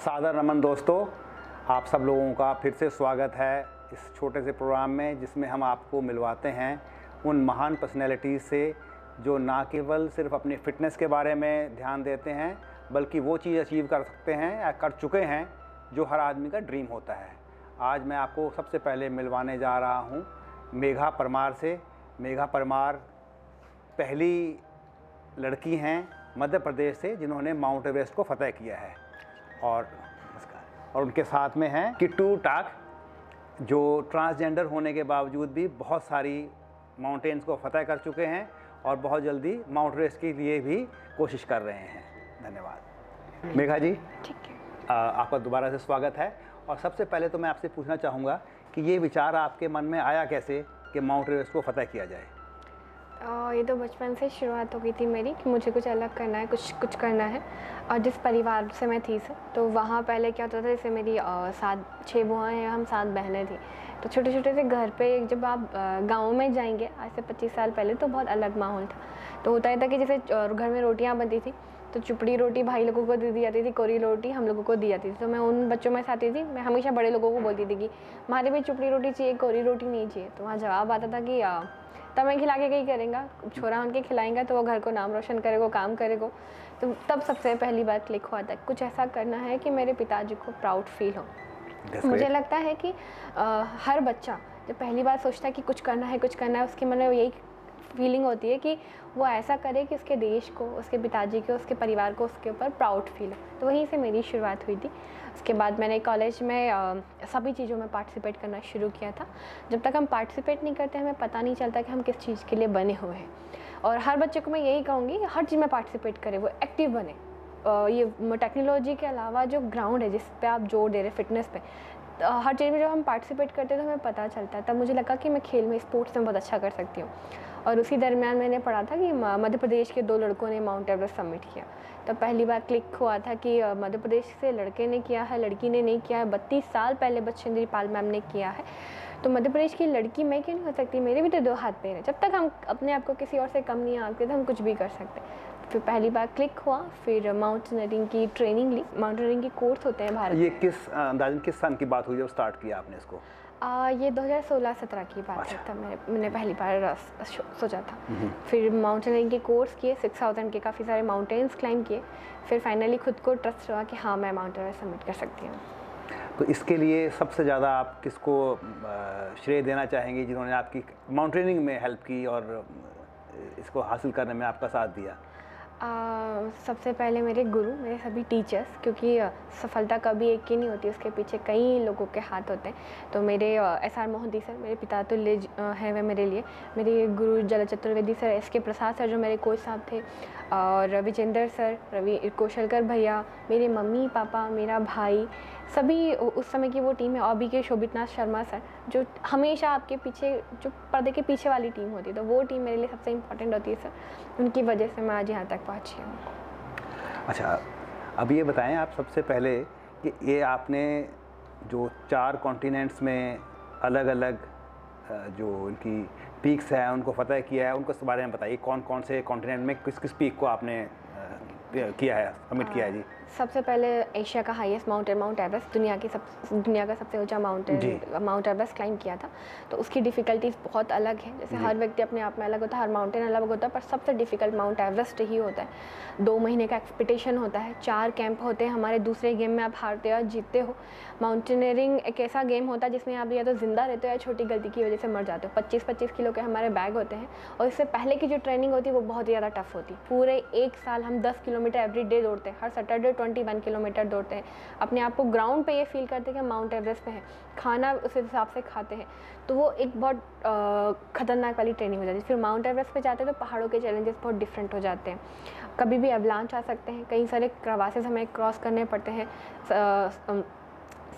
सादर नमन दोस्तों, आप सब लोगों का फिर से स्वागत है इस छोटे से प्रोग्राम में जिसमें हम आपको मिलवाते हैं उन महान पर्सनैलिटीज़ से जो ना केवल सिर्फ अपनी फ़िटनेस के बारे में ध्यान देते हैं बल्कि वो चीज़ अचीव कर सकते हैं या कर चुके हैं जो हर आदमी का ड्रीम होता है। आज मैं आपको सबसे पहले मिलवाने जा रहा हूँ मेघा परमार से। मेघा परमार पहली लड़की हैं मध्य प्रदेश से जिन्होंने माउंट एवरेस्ट को फतह किया है। और उनके साथ में हैं किट्टू टाक जो ट्रांसजेंडर होने के बावजूद भी बहुत सारी माउंटेन्स को फतह कर चुके हैं और बहुत जल्दी माउंट एवरेस्ट के लिए भी कोशिश कर रहे हैं। धन्यवाद मेघा जी। ठीक है, आपका दोबारा से स्वागत है। और सबसे पहले तो मैं आपसे पूछना चाहूँगा कि ये विचार आपके मन में आया कैसे कि माउंट एवरेस्ट को फतह किया जाए? ये तो बचपन से शुरुआत हो गई थी मेरी कि मुझे कुछ अलग करना है, कुछ करना है। और जिस परिवार से मैं थी तो वहाँ पहले क्या होता था, जैसे मेरी 6 बुआएं हैं, हम 7 बहनें थी। तो छोटे छोटे से घर पे जब आप गाँव में जाएंगे आज से 25 साल पहले तो बहुत अलग माहौल था। तो होता ही था कि जैसे घर में रोटियाँ बनती थी तो चुपड़ी रोटी भाई लोगों को दी जाती थी, कोरी रोटी हम लोगों को दी जाती थी। तो मैं उन बच्चों में से आती थी, मैं हमेशा बड़े लोगों को बोलती थी कि हमारे भी चुपड़ी रोटी चाहिए, कोरी रोटी नहीं चाहिए। तो वहाँ जवाब आता था कि तब मैं खिला के कहीं करेंगा, छोरा उनके खिलाएंगा तो वो घर को नाम रोशन करेगा, काम करेगा। तो तब सबसे पहली बार क्लिक हुआ था कुछ ऐसा करना है कि मेरे पिताजी को प्राउड फील हो। मुझे लगता है कि हर बच्चा जब पहली बार सोचता है कि कुछ करना है उसके मन में यही फीलिंग होती है कि वो ऐसा करे कि उसके देश को, उसके पिताजी को, उसके परिवार को उसके ऊपर प्राउड फील हो। तो वहीं से मेरी शुरुआत हुई थी। उसके बाद मैंने कॉलेज में सभी चीज़ों में पार्टिसिपेट करना शुरू किया था। जब तक हम पार्टिसिपेट नहीं करते हमें पता नहीं चलता कि हम किस चीज़ के लिए बने हुए हैं। और हर बच्चे को मैं यही कहूँगी हर चीज़ में पार्टिसिपेट करें, वो एक्टिव बने। ये टेक्नोलॉजी के अलावा जो ग्राउंड है जिस पे आप जोर दे रहे फिटनेस पे, हर चीज़ में जब हम पार्टिसिपेट करते हैं तो हमें पता चलता है। तब मुझे लगा कि मैं खेल में, स्पोर्ट्स में बहुत अच्छा कर सकती हूँ। और उसी दरमियान मैंने पढ़ा था कि मध्य प्रदेश के 2 लड़कों ने माउंट एवरेस्ट सबमिट किया। तो पहली बार क्लिक हुआ था कि मध्य प्रदेश से लड़के ने किया है, लड़की ने नहीं किया है। 32 साल पहले बछेंद्री पाल मैम ने किया है। तो मध्य प्रदेश की लड़की मैं क्यों नहीं हो सकती? मेरे भी तो 2 हाथ पैर हैं। जब तक हम अपने आप को किसी और से कम नहीं आंकते तो हम कुछ भी कर सकते। फिर पहली बार क्लिक हुआ, फिर माउंटेनियरिंग की ट्रेनिंग ली। माउंटेनियरिंग के कोर्स होते हैं भारत। ये किस सन की बात हुई जब स्टार्ट किया आपने इसको? ये 2016-17 की बात है। तब मैंने पहली बार सोचा था। फिर माउंटेनियरिंग के कोर्स किए, 6000 के काफ़ी सारे माउंटेन्स क्लाइम किए। फिर फाइनली खुद को ट्रस्ट हुआ कि हाँ मैं माउंट एवरेस्ट सबमिट कर सकती हूँ। तो इसके लिए सबसे ज़्यादा आप किसको श्रेय देना चाहेंगे जिन्होंने आपकी माउंटेनियरिंग में हेल्प की और इसको हासिल करने में आपका साथ दिया? सबसे पहले मेरे गुरु, मेरे सभी टीचर्स, क्योंकि सफलता कभी एक की नहीं होती, उसके पीछे कई लोगों के हाथ होते हैं। तो मेरे SR मोहंती सर मेरे पिता तुल्य हैं वे मेरे लिए। मेरे गुरु जल चतुर्वेदी सर, SK प्रसाद सर जो मेरे कोच साहब थे, और विजेंद्र सर, रवि कौशलकर भैया, मेरे मम्मी पापा, मेरा भाई, सभी उस समय की वो टीम है। और भी के शोभितनाथ शर्मा सर जो हमेशा आपके पीछे, जो पर्दे के पीछे वाली टीम होती है, तो वो टीम मेरे लिए सबसे इम्पोर्टेंट होती है सर। उनकी वजह से मैं आज यहाँ तक पहुँची हूँ। अच्छा, अब ये बताएं आप सबसे पहले कि ये आपने जो 4 कॉन्टिनेंट्स में अलग अलग जो उनकी पीक्स हैं उनको फतह किया है, उनको इस बारे में बताइए। कौन कौन से कॉन्टिनेंट में किस किस पीक को आपने किया है, सबमिट किया है जी? सबसे पहले एशिया का हाईएस्ट माउंटेन माउंट एवरेस्ट, दुनिया का सबसे ऊंचा माउंटेन माउंट एवरेस्ट क्लाइम किया था। तो उसकी डिफ़िकल्टीज़ बहुत अलग है। जैसे हर व्यक्ति अपने आप में अलग होता है, हर माउंटेन अलग होता है, पर सबसे डिफ़िकल्ट माउंट एवरेस्ट ही होता है। 2 महीने का एक्सपेक्टेशन होता है, 4 कैंप होते हैं हमारे। दूसरे गेम में आप हारते हो या जीतते हो। माउंटेनियरिंग एक ऐसा गेम होता है जिसमें आप या तो ज़िंदा रहते हो या छोटी गलती की वजह से मर जाते हो। 25-25 किलो के हमारे बैग होते हैं। और इससे पहले की जो ट्रेनिंग होती है वो बहुत ज़्यादा टफ होती है। पूरे 1 साल हम 10 किलोमीटर एवरी डे दौड़ते हैं। हर सैटरडे 21 किलोमीटर दौड़ते हैं। अपने आप को ग्राउंड पे ये फील करते हैं कि माउंट एवरेस्ट पे है। खाना उस हिसाब से खाते हैं। तो वो एक बहुत ख़तरनाक वाली ट्रेनिंग हो जाती है। फिर माउंट एवरेस्ट पे जाते हैं तो पहाड़ों के चैलेंजेस बहुत डिफरेंट हो जाते हैं। कभी भी अवलांच आ सकते हैं, कई सारे क्रवासेस हमें क्रॉस करने पड़ते हैं।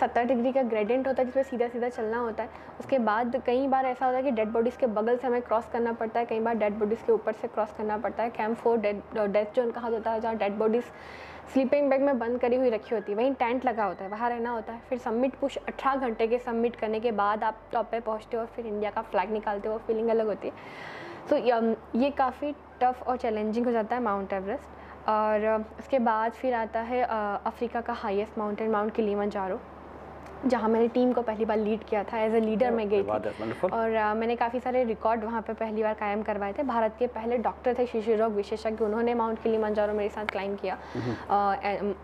70 डिग्री का ग्रेडियंट होता है जिसमें सीधा सीधा चलना होता है। उसके बाद कई बार ऐसा होता है कि डेड बॉडीज़ के बगल से हमें क्रॉस करना पड़ता है, कई बार डेड बॉडीज़ के ऊपर से क्रॉस करना पड़ता है। कैंप 4 डेथ जोन कहा जाता है, जहाँ डेड बॉडीज़ स्लीपिंग बैग में बंद करी हुई रखी होती है, वहीं टेंट लगा होता है, वहाँ रहना होता है। फिर सबमिट पुश 18 घंटे के सबमिट करने के बाद आप टॉप पे पहुँचते हो और फिर इंडिया का फ्लैग निकालते हो, फीलिंग अलग होती है। तो ये काफ़ी टफ और चैलेंजिंग हो जाता है माउंट एवरेस्ट। और उसके बाद फिर आता है अफ्रीका का हाईएस्ट माउंटेन माउंट किलिमंजारो, जहाँ मैंने टीम को पहली बार लीड किया था। एज ए लीडर मैं गई थी और मैंने काफ़ी सारे रिकॉर्ड वहाँ पे पहली बार कायम करवाए थे। भारत के पहले डॉक्टर थे शिशु रोग विशेषज्ञ, उन्होंने माउंट किलिमंजारो मेरे साथ क्लाइंब किया।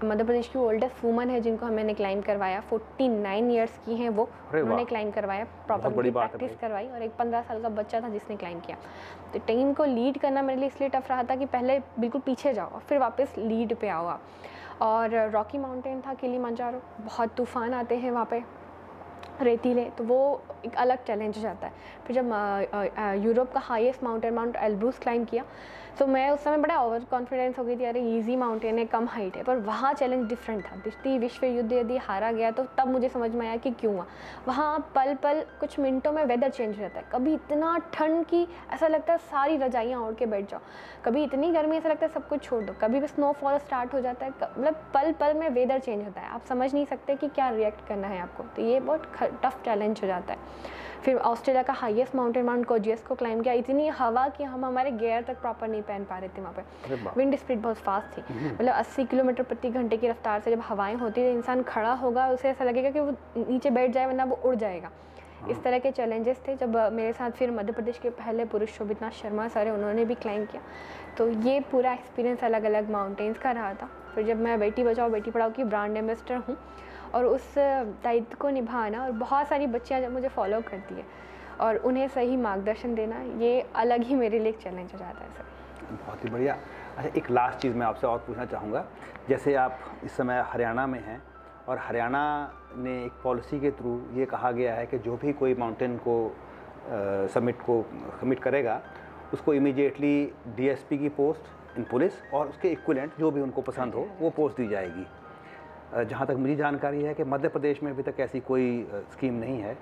मध्य प्रदेश की ओल्डेस्ट वूमन है जिनको मैंने क्लाइंब करवाया, 49 ईयर्स की हैं वो, उन्होंने क्लाइंब करवाया, प्रॉपर प्रैक्टिस करवाई, और एक 15 साल का बच्चा था जिसने क्लाइंब किया। तो टीम को लीड करना मेरे लिए इसलिए टफ रहा था कि पहले बिल्कुल पीछे जाओ और फिर वापस लीड पे आओ आप। और रॉकी माउंटेन था किलिमंजारो, बहुत तूफ़ान आते हैं वहाँ पे, रेतीले, तो वो एक अलग चैलेंज हो जाता है। फिर जब यूरोप का highest mountain mount Elbrus climb किया, तो मैं उस समय बड़ा ओवर कॉन्फिडेंस हो गई थी, अरे इजी माउंटेन है, कम हाइट है, पर वहाँ चैलेंज डिफरेंट था। द्वितीय विश्व युद्ध यदि हारा गया तो तब मुझे समझ में आया कि क्यों हुआ। वहाँ पल पल कुछ मिनटों में वेदर चेंज हो जाता है, कभी इतना ठंड की ऐसा लगता है सारी रजाइयाँ ओढ़ के बैठ जाओ, कभी इतनी गर्मी ऐसा लगता है सब कुछ छोड़ दो, कभी भी स्नोफॉल स्टार्ट हो जाता है, मतलब पल पल में वेदर चेंज होता है, आप समझ नहीं सकते कि क्या रिएक्ट करना है आपको। तो ये बहुत टफ चैलेंज हो जाता है। फिर ऑस्ट्रेलिया का हाईएस्ट माउंटेन माउंट कोजियस को क्लाइंब किया, इतनी हवा कि हम हमारे गियर तक प्रॉपर नहीं पहन पा रहे थे वहाँ पे, विंड स्पीड बहुत फास्ट थी, मतलब 80 किलोमीटर प्रति घंटे की रफ्तार से जब हवाएं होती है, इंसान खड़ा होगा उसे ऐसा लगेगा कि वो नीचे बैठ जाए वरना वो उड़ जाएगा। इस तरह के चैलेंजेस थे। जब मेरे साथ फिर मध्य प्रदेश के पहले पुरुष शोभितनाथ शर्मा सर है, उन्होंने भी क्लाइंब किया, तो ये पूरा एक्सपीरियंस अलग अलग माउंटेन्स का रहा था। फिर जब मैं बेटी बचाओ बेटी पढ़ाओ की ब्रांड एम्बेसडर हूँ और उस दायित्व को निभाना, और बहुत सारी बच्चियाँ जब मुझे फॉलो करती है और उन्हें सही मार्गदर्शन देना, ये अलग ही मेरे लिए एक चैलेंज हो जाता है सर। बहुत ही बढ़िया। अच्छा, एक लास्ट चीज़ मैं आपसे और पूछना चाहूँगा, जैसे आप इस समय हरियाणा में हैं और हरियाणा ने एक पॉलिसी के थ्रू ये कहा गया है कि जो भी कोई माउंटेन को सबमिट करेगा उसको इमीडिएटली डीएसपी की पोस्ट इन पुलिस और उसके इक्विवेलेंट जो भी उनको पसंद हो वो पोस्ट दी जाएगी। जहाँ तक मुझे जानकारी है कि मध्य प्रदेश में अभी तक ऐसी कोई स्कीम नहीं है,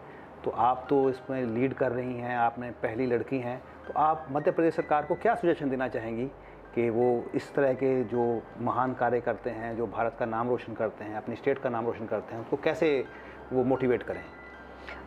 तो आप तो इसमें लीड कर रही हैं, आपने पहली लड़की हैं, तो आप मध्य प्रदेश सरकार को क्या सजेशन देना चाहेंगी कि वो इस तरह के जो महान कार्य करते हैं, जो भारत का नाम रोशन करते हैं, अपनी स्टेट का नाम रोशन करते हैं, उसको कैसे वो मोटिवेट करें?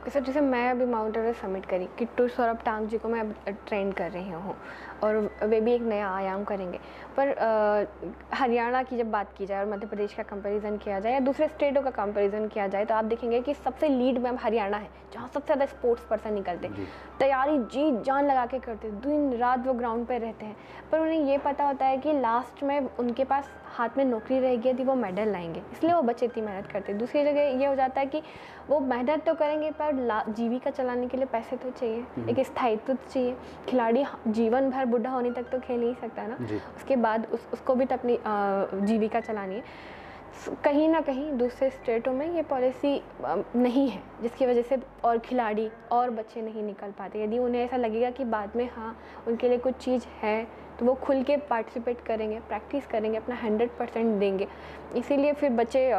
सर जैसे मैं अभी माउंट एवरेस्ट सबमिट करी, किट्टू सौरभ टांग जी को मैं अब ट्रेन कर रही हूँ और वे भी एक नया आयाम करेंगे। पर हरियाणा की जब बात की जाए और मध्य प्रदेश का कंपैरिजन किया जाए या दूसरे स्टेटों का कंपैरिजन किया जाए, तो आप देखेंगे कि सबसे लीड में हरियाणा है, जहाँ सबसे ज़्यादा स्पोर्ट्स पर्सन निकलते हैं, तैयारी जी जान लगा के करते हैं, दिन रात वो ग्राउंड पर रहते हैं, पर उन्हें ये पता होता है कि लास्ट में उनके पास हाथ में नौकरी रहेगी यदि वो मेडल लाएंगे, इसलिए वो बच्चे इतनी मेहनत करते हैं। दूसरी जगह ये हो जाता है कि वो मेहनत तो करेंगे पर जीविका चलाने के लिए पैसे तो चाहिए, एक स्थायित्व तो चाहिए। खिलाड़ी जीवन भर बुढ़ा होने तक तो खेल नहीं सकता ना, उसके बाद उसको भी तो अपनी जीविका चलानी है। कहीं ना कहीं दूसरे स्टेटों में ये पॉलिसी नहीं है, जिसकी वजह से और खिलाड़ी और बच्चे नहीं निकल पाते। यदि उन्हें ऐसा लगेगा कि बाद में हाँ उनके लिए कुछ चीज़ है, तो वो खुल के पार्टिसिपेट करेंगे, प्रैक्टिस करेंगे, अपना 100% देंगे। इसीलिए फिर बच्चे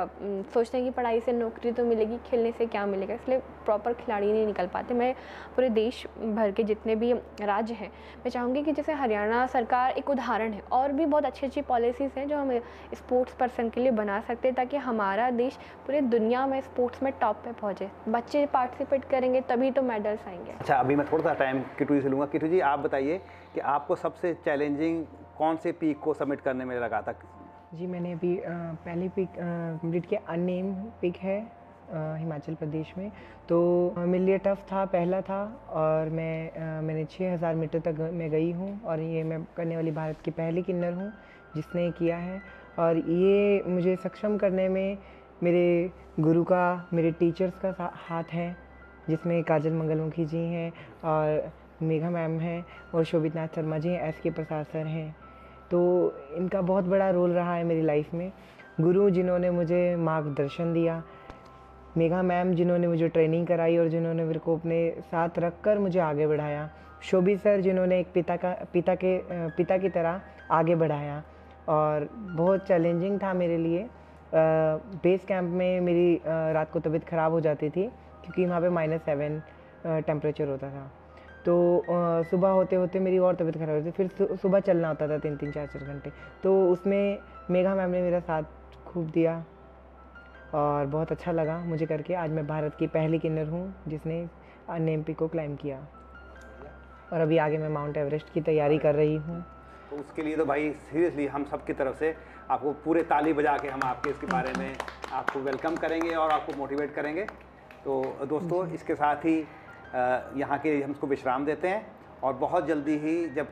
सोचते हैं कि पढ़ाई से नौकरी तो मिलेगी, खेलने से क्या मिलेगा, इसलिए प्रॉपर खिलाड़ी नहीं निकल पाते। मैं पूरे देश भर के जितने भी राज्य हैं, मैं चाहूँगी कि जैसे हरियाणा सरकार एक उदाहरण है, और भी बहुत अच्छी अच्छी पॉलिसीज़ हैं जो हम स्पोर्ट्स पर्सन के लिए बना सकते हैं, ताकि हमारा देश पूरे दुनिया में स्पोर्ट्स में टॉप पे पहुँचे। बच्चे पार्टिसिपेट करेंगे तभी तो मेडल्स आएंगे। अच्छा, अभी मैं थोड़ा सा टाइम किटू जी से लूँगा। किटू जी, आप बताइए कि आपको सबसे चैलेंजिंग कौन से पीक को सबमिट करने में लगा था? जी, मैंने अभी पहली पीक कंप्लीट किया, अननेम पीक है हिमाचल प्रदेश में, तो मेरे लिए टफ़ था, पहला था, और मैंने 6000 मीटर तक मैं गई हूँ, और ये मैं करने वाली भारत की पहली किन्नर हूँ जिसने किया है। और ये मुझे सक्षम करने में मेरे गुरु का, मेरे टीचर्स का हाथ है, जिसमें काजल मंगलमुखी जी हैं और मेघा मैम हैं और शोभितनाथ शर्मा जी हैं, SK प्रसाद सर हैं। तो इनका बहुत बड़ा रोल रहा है मेरी लाइफ में। गुरु जिन्होंने मुझे मार्गदर्शन दिया, मेघा मैम जिन्होंने मुझे ट्रेनिंग कराई और जिन्होंने मेरे को अपने साथ रखकर मुझे आगे बढ़ाया, शोभित सर जिन्होंने एक पिता की तरह आगे बढ़ाया। और बहुत चैलेंजिंग था मेरे लिए। बेस कैंप में मेरी रात को तबीयत ख़राब हो जाती थी क्योंकि वहाँ पे -7 टेम्परेचर होता था, तो सुबह होते होते मेरी और तबीयत ख़राब होती, फिर सुबह चलना होता था 3-3 4-4 घंटे। तो उसमें मेघा मैम ने मेरा साथ खूब दिया और बहुत अच्छा लगा मुझे करके। आज मैं भारत की पहली किन्नर हूँ जिसने अननेम पीक को क्लाइंब किया, और अभी आगे मैं माउंट एवरेस्ट की तैयारी कर रही हूँ। तो उसके लिए तो भाई सीरियसली हम सब की तरफ से आपको पूरे ताली बजा के हम आपके इसके बारे में आपको वेलकम करेंगे और आपको मोटिवेट करेंगे। तो दोस्तों इसके साथ ही यहाँ के हम इसको विश्राम देते हैं और बहुत जल्दी ही जब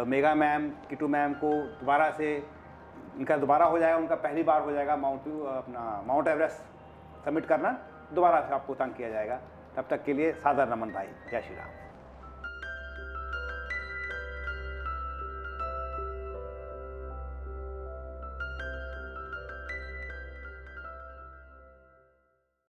मेगा मैम किटू मैम को दोबारा से इनका दोबारा हो जाएगा, उनका पहली बार हो जाएगा माउंट एवरेस्ट सबमिट करना, दोबारा से आपको तंग किया जाएगा। तब तक के लिए सादर नमन भाई, जय श्री राम।